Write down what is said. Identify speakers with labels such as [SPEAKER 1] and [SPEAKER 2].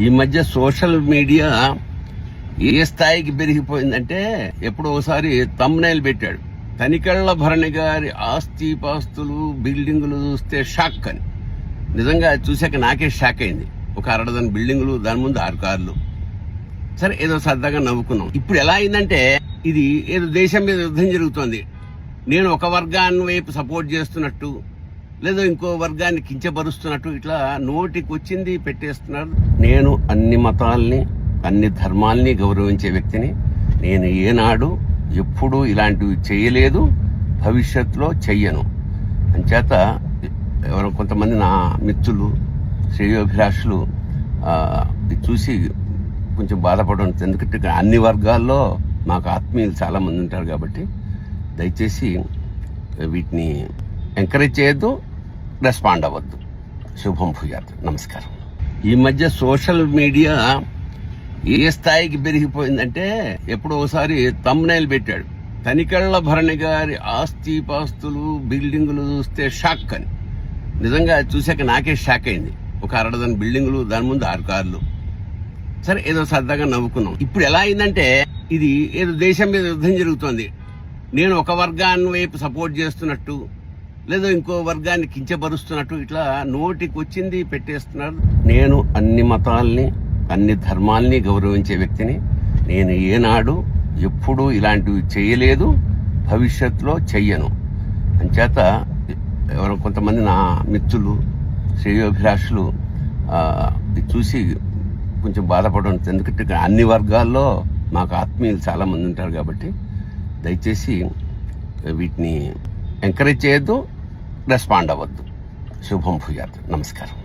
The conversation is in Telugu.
[SPEAKER 1] ఈ మధ్య సోషల్ మీడియా ఏ స్థాయికి పెరిగిపోయిందంటే ఎప్పుడో ఒకసారి థంబ్నైల్ పెట్టాడు, తనికెళ్ల భరణి గారి ఆస్తిపాస్తులు బిల్డింగులు చూస్తే షాక్ అని. నిజంగా చూశాక నాకే షాక్ అయింది. ఒక 60 బిల్డింగులు, దాని ముందు 6 కార్లు. సరే ఏదో సరదాగా నవ్వుకున్నాం. ఇప్పుడు ఎలా అయిందంటే ఇది ఏదో దేశం మీద యుద్ధం జరుగుతోంది, నేను ఒక వర్గాన్ని వైపు సపోర్ట్ చేస్తున్నట్టు, లేదో ఇంకో వర్గాన్ని కించపరుస్తున్నట్టు ఇట్లా నోటికి వచ్చింది పెట్టేస్తున్నారు. నేను అన్ని మతాల్ని, అన్ని ధర్మాల్ని గౌరవించే వ్యక్తిని. నేను ఏనాడు ఎప్పుడూ ఇలాంటివి చేయలేదు, భవిష్యత్తులో చెయ్యను. అంచేత ఎవరో కొంతమంది నా మిత్రులు, శ్రేయోభిలాషులు చూసి కొంచెం బాధపడడం. ఎందుకంటే అన్ని వర్గాల్లో మాకు ఆత్మీయులు చాలా మంది ఉంటారు కాబట్టి దయచేసి వీటిని ఎంకరేజ్ చేయొద్దు, రెస్పాండ్ అవ్వద్దు. శుభం భూయాత్. నమస్కారం. ఈ మధ్య సోషల్ మీడియా ఏ స్థాయికి పెరిగిపోయిందంటే ఎప్పుడో ఒకసారి థంబ్నైల్ పెట్టాడు, తనికెళ్ల భరణి గారి ఆస్తిపాస్తులు బిల్డింగులు చూస్తే షాక్ అని. నిజంగా చూశాక నాకే షాక్ అయింది. ఒక 60 బిల్డింగులు, దాని ముందు 6 కార్లు. సరే ఏదో సరదాగా నవ్వుకున్నాం. ఇప్పుడు ఎలా అయిందంటే ఇది ఏదో దేశం మీద యుద్ధం జరుగుతోంది, నేను ఒక వర్గాన్ని వైపు సపోర్ట్ చేస్తున్నట్టు, లేదో ఇంకో వర్గాన్ని కించపరుస్తున్నట్టు ఇట్లా నోటికి వచ్చింది పెట్టేస్తున్నారు. నేను అన్ని మతాల్ని, అన్ని ధర్మాల్ని గౌరవించే వ్యక్తిని. నేను ఏనాడు ఎప్పుడూ ఇలాంటివి చేయలేదు, భవిష్యత్తులో చెయ్యను. అంచేత ఎవరో కొంతమంది నా మిత్రులు, శ్రేయోభిలాషులు చూసి కొంచెం బాధపడడం. ఎందుకంటే అన్ని వర్గాల్లో మాకు ఆత్మీయులు చాలా మంది ఉంటారు కాబట్టి దయచేసి వీటిని ఎంకరేజ్ చేయొద్దు, రెస్పాండ్ అవ్వద్దు. శుభం భూయాత్. నమస్కారం.